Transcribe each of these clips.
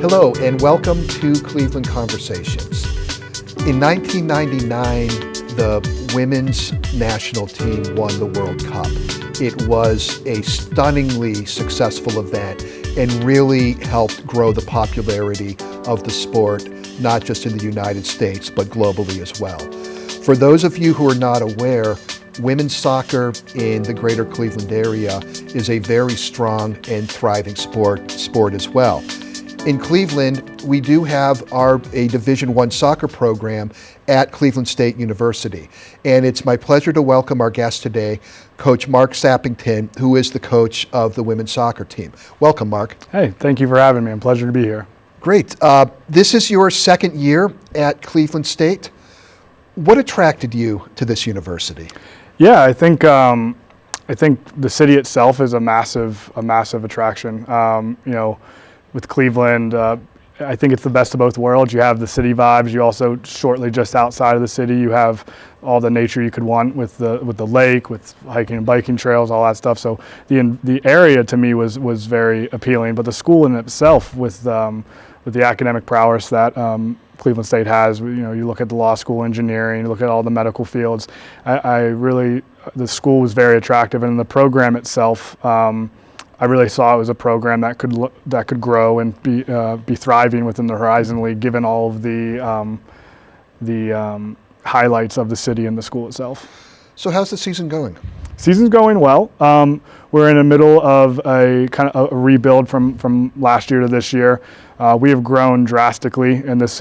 Hello, and welcome to Cleveland Conversations. In 1999, the women's national team won the World Cup. It was a stunningly successful event and really helped grow the popularity of the sport, not just in the United States, but globally as well. For those of you who are not aware, women's soccer in the greater Cleveland area is a very strong and thriving sport as well. In Cleveland, we do have a Division I soccer program at Cleveland State University. And it's my pleasure to welcome our guest today, Coach Mark Sappington, who is the coach of the women's soccer team. Welcome, Mark. Hey, thank you for having me. I'm pleasure to be here. Great. This is your second year at Cleveland State. What attracted you to this university? Yeah, I think the city itself is a massive attraction. With Cleveland, I think it's the best of both worlds. You have the city vibes. You also, shortly just outside of the city, you have all the nature you could want with the lake, with hiking and biking trails, all that stuff. So the area to me was very appealing. But the school in itself, with the academic prowess that Cleveland State has, you look at the law school, engineering, you look at all the medical fields. The school was very attractive, and the program itself. I really saw it was a program that could grow and be thriving within the Horizon League, given all of the highlights of the city and the school itself. So how's the season going? Season's going well. We're in the middle of a kind of a rebuild from last year to this year. We have grown drastically in this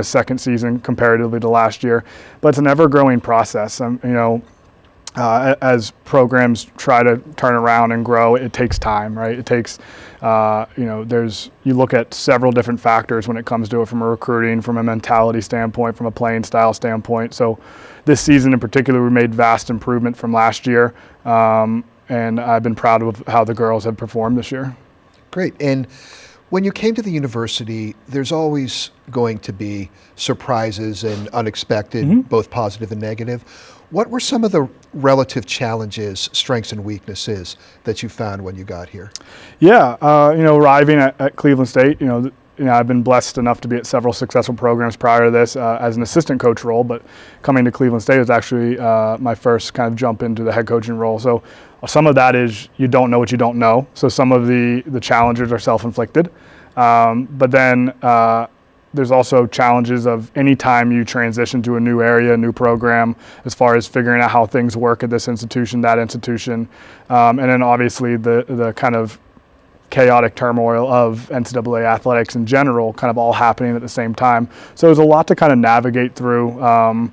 second season comparatively to last year, but it's an ever-growing process. As programs try to turn around and grow, it takes time, right? It takes, you look at several different factors when it comes to it, from a recruiting, from a mentality standpoint, from a playing style standpoint. So this season in particular, we made vast improvement from last year, and I've been proud of how the girls have performed this year. Great. And when you came to the university, there's always going to be surprises and unexpected, both positive and negative. What were some of the relative challenges, strengths, and weaknesses that you found when you got here? Yeah, arriving at Cleveland State, I've been blessed enough to be at several successful programs prior to this as an assistant coach role, but coming to Cleveland State was actually my first kind of jump into the head coaching role. So some of that is you don't know what you don't know. So some of the challenges are self-inflicted. But then there's also challenges of any time you transition to a new area, a new program, as far as figuring out how things work at this institution, that institution, and then obviously the kind of chaotic turmoil of NCAA athletics in general, kind of all happening at the same time. So there's a lot to kind of navigate through,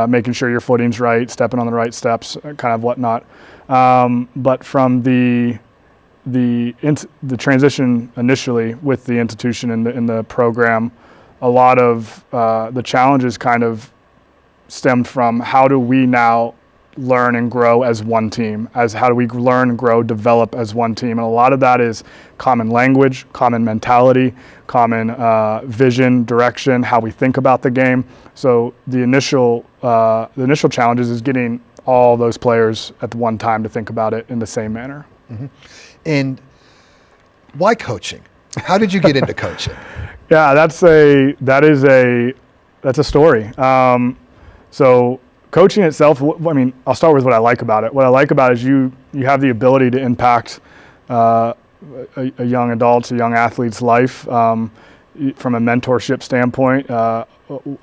making sure your footing's right, stepping on the right steps, kind of whatnot. But from the transition initially with the institution in the program, a lot of the challenges kind of stemmed from how do we now learn and grow as one team, how do we learn and grow, develop as one team. And a lot of that is common language, common mentality, common vision, direction, how we think about the game. So the initial challenges is getting all those players at the one time to think about it in the same manner. Mm-hmm. And why coaching? How did you get into coaching? Yeah, that's a story. So coaching itself, I'll start with what I like about it. What I like about it is you have the ability to impact a young adult's, a young athlete's life from a mentorship standpoint. A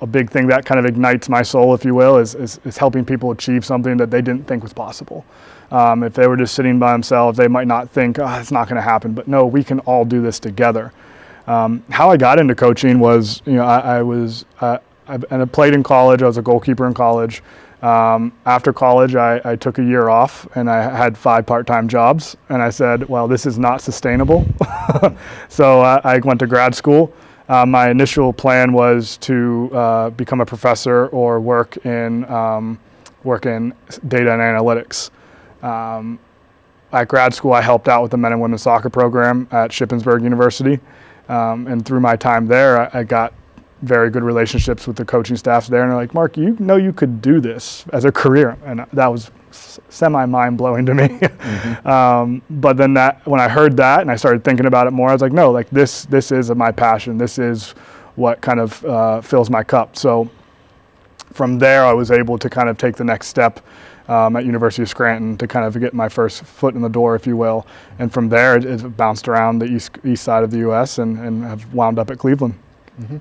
big thing that kind of ignites my soul, if you will, is helping people achieve something that they didn't think was possible. If they were just sitting by themselves, they might not think, it's not going to happen. But no, we can all do this together. How I got into coaching was, I played in college. I was a goalkeeper in college. After college, I took a year off and I had 5 part-time jobs, and I said, well, this is not sustainable. So I went to grad school. My initial plan was to become a professor or work in data and analytics. At grad school, I helped out with the men and women's soccer program at Shippensburg University. And through my time there, I got very good relationships with the coaching staffs there. And they're like, Mark, you know you could do this as a career. And that was semi-mind-blowing to me. Mm-hmm. But then when I heard that and I started thinking about it more, I was like, no, like this is my passion. This is what kind of fills my cup. So from there, I was able to kind of take the next step at University of Scranton to kind of get my first foot in the door, if you will. And from there, it bounced around the east side of the U.S. and have wound up at Cleveland. Mm-hmm.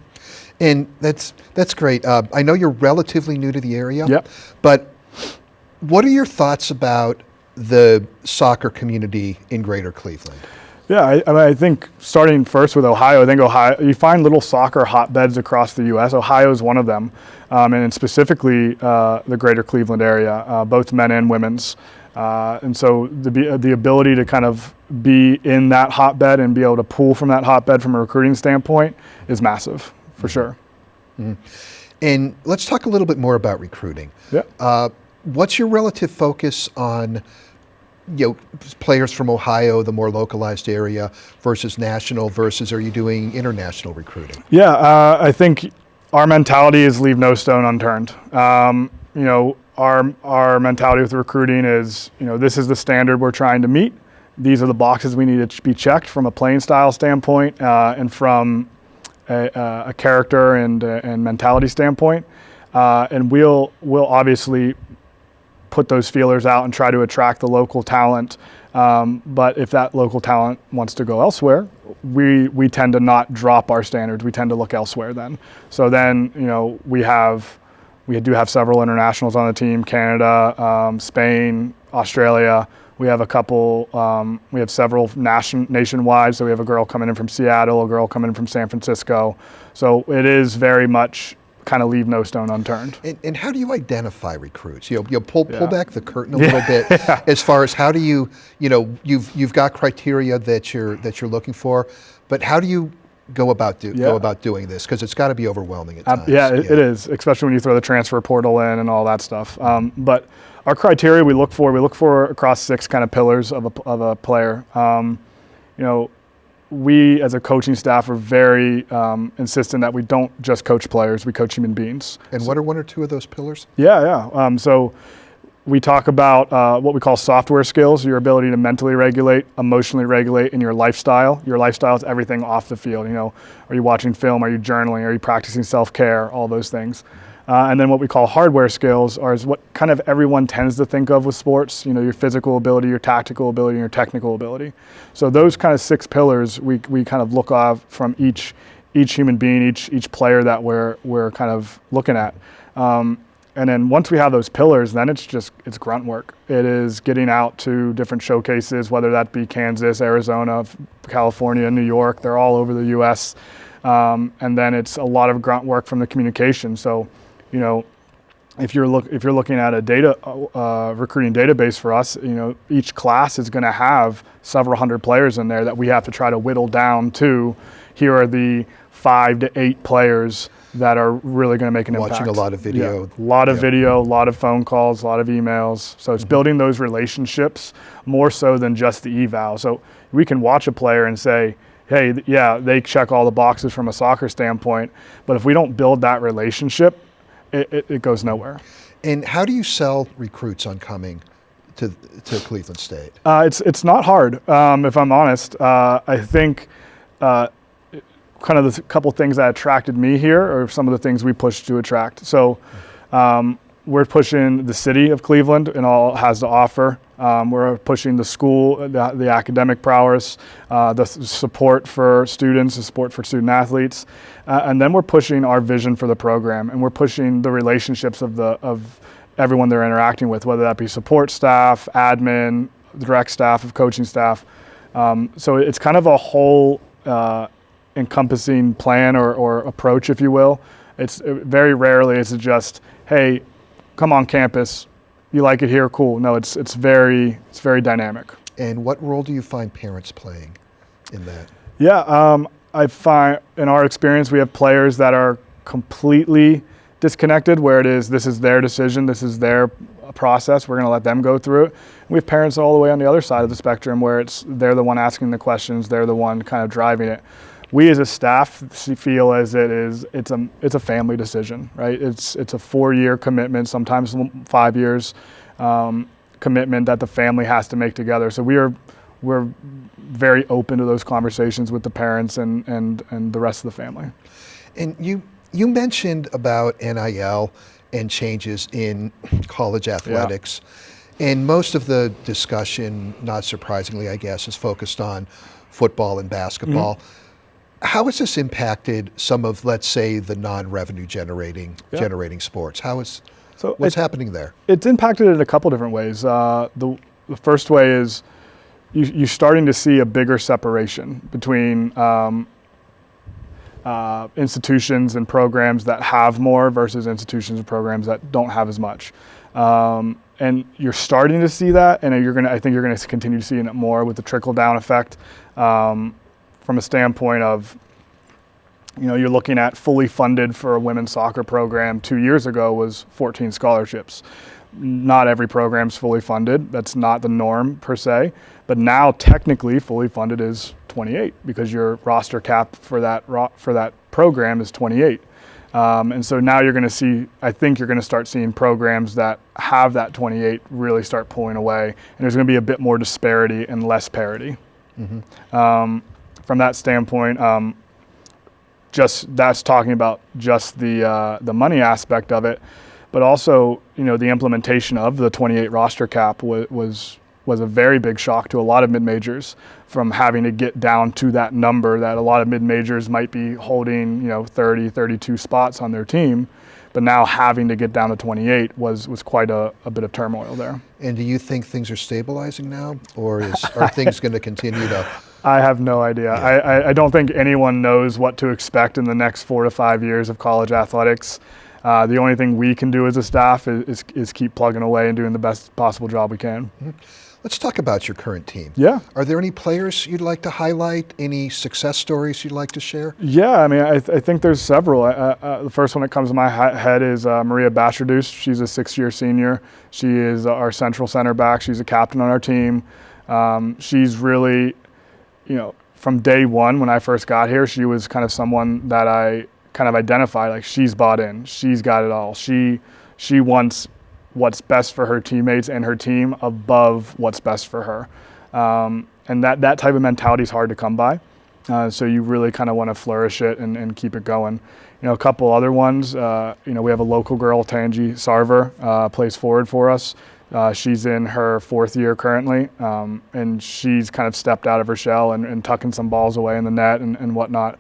And that's great. I know you're relatively new to the area, yep. But what are your thoughts about the soccer community in Greater Cleveland? Yeah, I think starting first with Ohio, you find little soccer hotbeds across the U.S. Ohio is one of them, and specifically the Greater Cleveland area, both men and women's. And so the ability to kind of be in that hotbed and be able to pull from that hotbed from a recruiting standpoint is massive, for sure. Mm-hmm. And let's talk a little bit more about recruiting. Yeah. What's your relative focus on players from Ohio, the more localized area, versus national, versus are you doing international recruiting? Yeah, I think our mentality is leave no stone unturned. Our mentality with recruiting is, this is the standard we're trying to meet. These are the boxes we need to be checked from a playing style standpoint and from a character and mentality standpoint. And we'll obviously put those feelers out and try to attract the local talent. But if that local talent wants to go elsewhere, we tend to not drop our standards. We tend to look elsewhere then. So then, we do have several internationals on the team: Canada, Spain, Australia. We have a couple. We have several nationwide. So we have a girl coming in from Seattle, a girl coming in from San Francisco. So it is very much kind of leave no stone unturned. And how do you identify recruits? You'll pull back the curtain a little bit as far as how do you've got criteria that you're looking for, but how do you go about doing this? Because it's got to be overwhelming at times. It is, especially when you throw the transfer portal in and all that stuff. But our criteria we look for across 6 kind of pillars of a player. We as a coaching staff are very insistent that we don't just coach players, we coach human beings. And what are 1 or 2 of those pillars? Yeah. So we talk about what we call software skills, your ability to mentally regulate, emotionally regulate, and your lifestyle. Your lifestyle is everything off the field. Are you watching film? Are you journaling? Are you practicing self-care? All those things. And then what we call hardware skills is what kind of everyone tends to think of with sports, your physical ability, your tactical ability, and your technical ability. So those kind of 6 pillars we kind of look off from each human being, each player that we're kind of looking at. And then once we have those pillars, then it's grunt work. It is getting out to different showcases, whether that be Kansas, Arizona, California, New York. They're all over the U.S. And then it's a lot of grunt work from the communication. So, if you're looking at a data recruiting database for us, each class is going to have several hundred players in there that we have to try to whittle down to. Here are the 5 to 8 players that are really going to make an impact. Watching a lot of video. A lot of video, a lot of phone calls, a lot of emails. So it's building those relationships more so than just the eval. So we can watch a player and say, hey, yeah, they check all the boxes from a soccer standpoint, but if we don't build that relationship, it goes nowhere. And how do you sell recruits on coming to Cleveland State? It's not hard, if I'm honest. I think kind of the couple things that attracted me here are some of the things we push to attract. So we're pushing the city of Cleveland and all it has to offer. We're pushing the school, the academic prowess, the support for students, the support for student athletes, and then we're pushing our vision for the program, and we're pushing the relationships of everyone they're interacting with, whether that be support staff, admin, the direct staff of coaching staff. So it's kind of a whole encompassing plan or approach, if you will. It's very rarely is it just, hey, come on campus, you like it here, cool. No, it's very dynamic. And what role do you find parents playing in that? Yeah, I find in our experience we have players that are completely disconnected, where this is their decision, this is their process, we're going to let them go through it. We have parents all the way on the other side of the spectrum where they're the one asking the questions, they're the one kind of driving it. We as a staff feel as it's a family decision, right? It's a 4-year commitment, sometimes 5 years commitment that the family has to make together. So we're very open to those conversations with the parents and the rest of the family. And you mentioned about NIL and changes in college athletics. Yeah. And most of the discussion, not surprisingly, I guess, is focused on football and basketball. Mm-hmm. How has this impacted some of, let's say, the non-revenue generating sports? What's happening there? It's impacted it in a couple different ways. The first way is you're starting to see a bigger separation between institutions and programs that have more versus institutions and programs that don't have as much. And you're starting to see that, and I think you're going to continue to see it more with the trickle-down effect. From a standpoint of, you're looking at fully funded for a women's soccer program 2 years ago was 14 scholarships. Not every program's fully funded. That's not the norm per se. But now technically fully funded is 28 because your roster cap for that program is 28. And so now I think you're going to start seeing programs that have that 28 really start pulling away. And there's going to be a bit more disparity and less parity. Mm-hmm. From that standpoint, that's talking about just the money aspect of it, but also the implementation of the 28 roster cap was a very big shock to a lot of mid-majors, from having to get down to that number that a lot of mid-majors might be holding 30, 32 spots on their team, but now having to get down to 28 was quite a bit of turmoil there. And do you think things are stabilizing now, or are things going to continue to? I have no idea. Yeah. I don't think anyone knows what to expect in the next 4 to 5 years of college athletics. The only thing we can do as a staff is keep plugging away and doing the best possible job we can. Mm-hmm. Let's talk about your current team. Yeah. Are there any players you'd like to highlight? Any success stories you'd like to share? Yeah, I mean, I think there's several. The first one that comes to my head is Maria Bacherdus. She's a 6-year senior. She is our central center back. She's a captain on our team. She's really, from day one when I first got here, she was kind of someone that I kind of identified, like she's bought in. She's got it all. She wants what's best for her teammates and her team above what's best for her. And that type of mentality is hard to come by. So you really kind of want to flourish it and keep it going. A couple other ones, we have a local girl, Tangi Sarver, plays forward for us. She's in her 4th year currently, and she's kind of stepped out of her shell and tucking some balls away in the net and whatnot.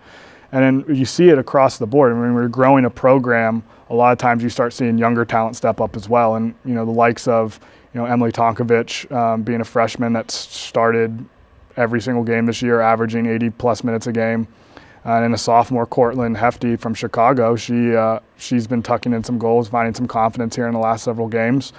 And then you see it across the board. I mean, when we're growing a program, a lot of times you start seeing younger talent step up as well. And, the likes of, Emily Tonkovich being a freshman that's started every single game this year, averaging 80-plus minutes a game. And then a sophomore, Cortland Hefty from Chicago, she's been tucking in some goals, finding some confidence here in the last several games.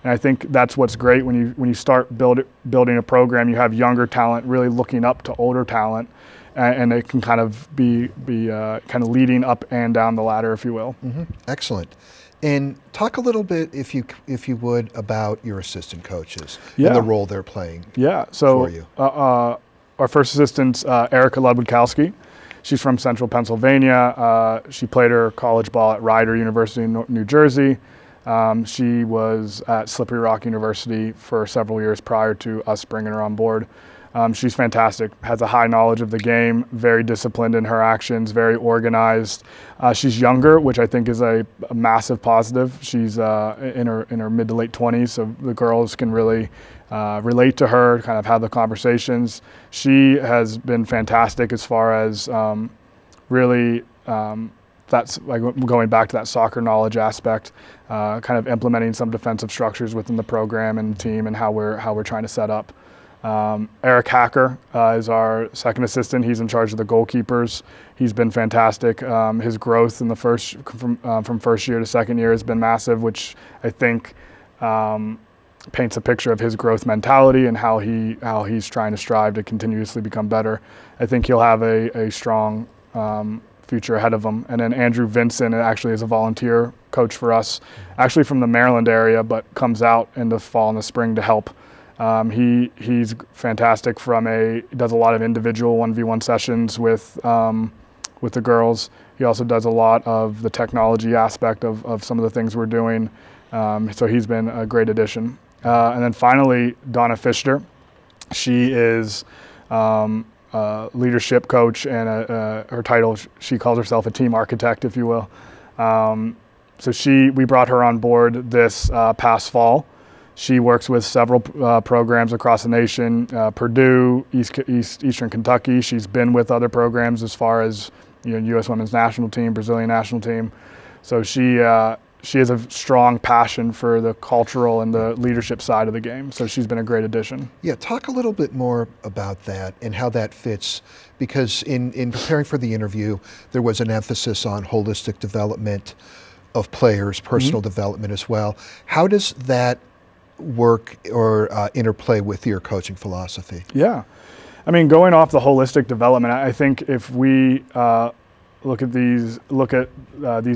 And I think that's what's great when you start building a program. You have younger talent really looking up to older talent, and it can kind of be kind of leading up and down the ladder, if you will. Mm-hmm. Excellent. And talk a little bit, if you would, about your assistant coaches and the role they're playing. Yeah. So for you. Our first assistant, Erica Ludwigkowski. She's from Central Pennsylvania. She played her college ball at Rider University in New Jersey. She was at Slippery Rock University for several years prior to us bringing her on board. She's fantastic, has a high knowledge of the game, very disciplined in her actions, very organized. She's younger, which I think is a massive positive. She's in her mid to late 20s, so the girls can really relate to her, kind of have the conversations. She has been fantastic as far as really that's like going back to that soccer knowledge aspect, kind of implementing some defensive structures within the program and team and how we're trying to set up. Eric Hacker is our second assistant. He's in charge of the goalkeepers. He's been fantastic. His growth in the from first year to second year has been massive, which I think paints a picture of his growth mentality and how he's trying to strive to continuously become better. I think he'll have a strong future ahead of him. And then Andrew Vincent actually is a volunteer coach for us, actually from the Maryland area, but comes out in the fall and the spring to help. He's fantastic does a lot of individual 1v1 sessions with the girls. He also does a lot of the technology aspect of some of the things we're doing. So he's been a great addition. And then finally, Donna Fischer. She is a leadership coach, and her title, she calls herself a team architect, if you will. So we brought her on board this past fall. She works with several programs across the nation, Purdue, Eastern Kentucky. She's been with other programs as far as U.S. Women's National Team, Brazilian National Team. So she has a strong passion for the cultural and the leadership side of the game. So she's been a great addition. Yeah, talk a little bit more about that and how that fits, because in preparing for the interview, there was an emphasis on holistic development of players, personal development as well. How does that work or interplay with your coaching philosophy? Yeah, I mean, going off the holistic development, I think if we look at these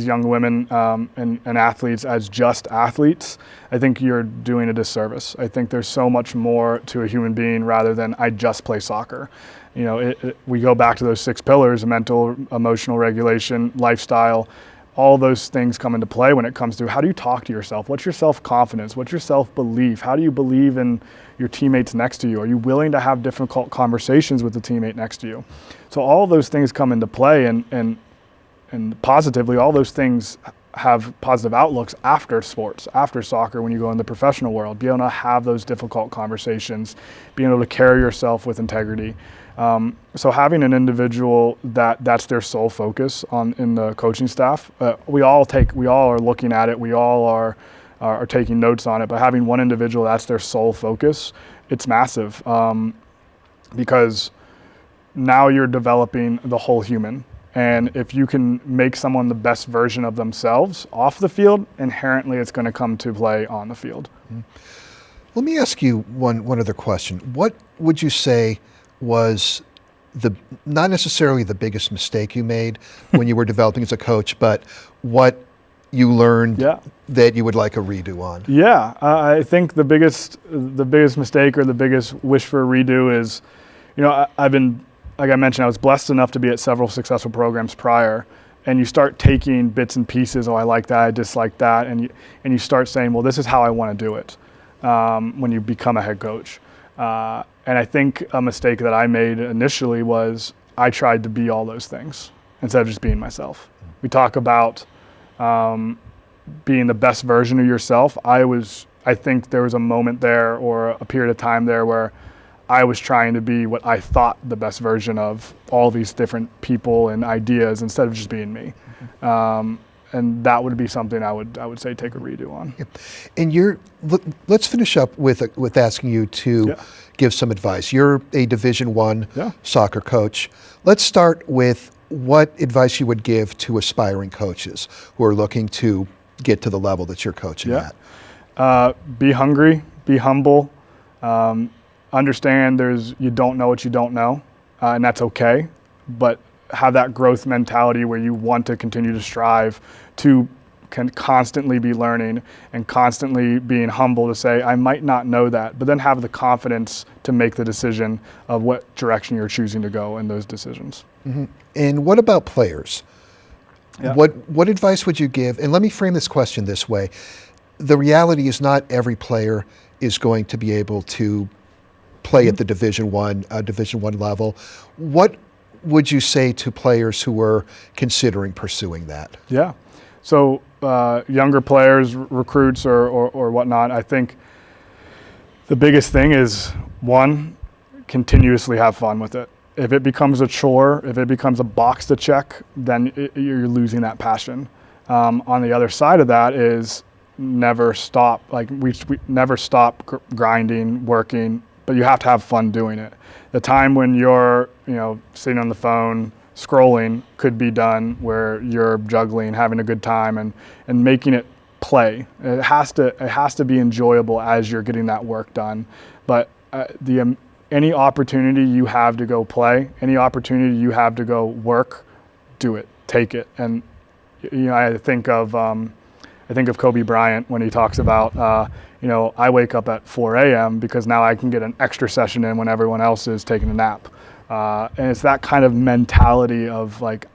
young women and athletes as just athletes, I think you're doing a disservice. I think there's so much more to a human being rather than I just play soccer. We go back to those 6 pillars: mental, emotional regulation, lifestyle. All those things come into play when it comes to how do you talk to yourself? What's your self-confidence? What's your self-belief? How do you believe in your teammates next to you? Are you willing to have difficult conversations with the teammate next to you? So all of those things come into play, and positively, all those things have positive outlooks after sports, after soccer, when you go in the professional world. Be able to have those difficult conversations, being able to carry yourself with integrity. So having an individual that's their sole focus in the coaching staff, we all are looking at it, we all are taking notes on it, but having one individual that's their sole focus, it's massive, because now you're developing the whole human. And if you can make someone the best version of themselves off the field, inherently it's going to come to play on the field. Let me ask you one other question. What would you say was not necessarily the biggest mistake you made when you were developing as a coach, but what you learned that you would like a redo on? Yeah, I think the biggest mistake or the biggest wish for a redo is, I've been, like I mentioned, I was blessed enough to be at several successful programs prior, and you start taking bits and pieces. Oh, I like that, I dislike that, and you start saying, well, this is how I want to do it when you become a head coach. And I think a mistake that I made initially was I tried to be all those things instead of just being myself. We talk about being the best version of yourself. I think there was a moment there or a period of time there where I was trying to be what I thought the best version of all these different people and ideas instead of just being me. And that would be something I would say take a redo on. And let's finish up with asking you to give some advice. You're a Division I soccer coach. Let's start with what advice you would give to aspiring coaches who are looking to get to the level that you're coaching at. Be hungry, be humble, understand you don't know what you don't know, and that's okay, but have that growth mentality where you want to continue to strive to constantly be learning and constantly being humble to say, I might not know that, but then have the confidence to make the decision of what direction you're choosing to go in those decisions. Mm-hmm. And what about players? Yeah. What advice would you give? And let me frame this question this way. The reality is not every player is going to be able to play at the Division I level. What would you say to players who were considering pursuing that? Yeah. So younger players, recruits or whatnot, I think the biggest thing is, one, continuously have fun with it. If it becomes a chore, if it becomes a box to check, then you're losing that passion. On the other side of that is never stop. Like we never stop grinding, working, but you have to have fun doing it. The time when you're, sitting on the phone scrolling could be done where you're juggling, having a good time, and making it play. It has to be enjoyable as you're getting that work done. But any opportunity you have to go play, any opportunity you have to go work, do it, take it. And I think of Kobe Bryant when he talks about I wake up at 4 a.m. because now I can get an extra session in when everyone else is taking a nap. And it's that kind of mentality of like,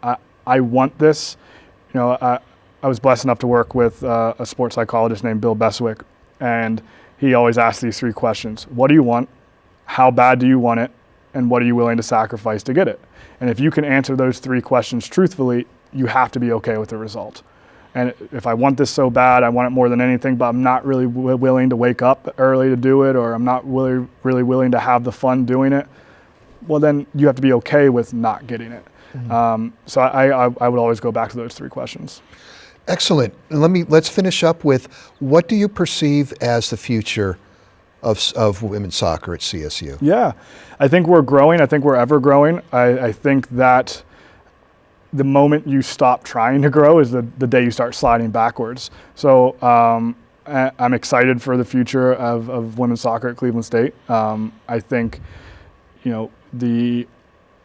I want this. I was blessed enough to work with a sports psychologist named Bill Beswick, and he always asks these 3 questions. What do you want? How bad do you want it? And what are you willing to sacrifice to get it? And if you can answer those 3 questions truthfully, you have to be okay with the result. And if I want this so bad, I want it more than anything, but I'm not really willing to wake up early to do it, or I'm not really willing to have the fun doing it, well, then you have to be okay with not getting it. Mm-hmm. So I would always go back to those 3 questions. Excellent. Let's finish up with, what do you perceive as the future of women's soccer at CSU? Yeah, I think we're growing. I think we're ever growing. I think that the moment you stop trying to grow is the day you start sliding backwards. So I'm excited for the future of women's soccer at Cleveland State. I think, the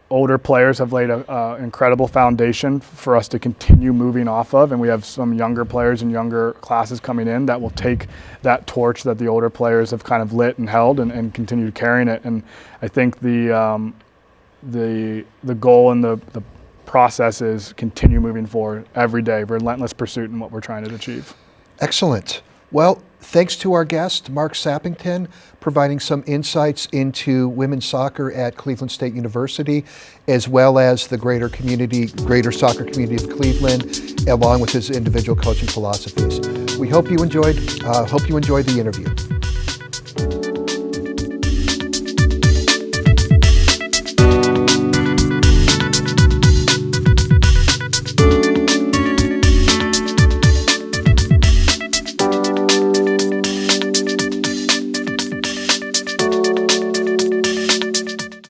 older players have laid an incredible foundation for us to continue moving off of, and we have some younger players and younger classes coming in that will take that torch that the older players have kind of lit and held and continue carrying it. And I think the goal and the process is continue moving forward every day, relentless pursuit in what we're trying to achieve. Excellent. Well, thanks to our guest, Mark Sappington, providing some insights into women's soccer at Cleveland State University, as well as the greater soccer community of Cleveland, along with his individual coaching philosophies. We hope you enjoyed the interview.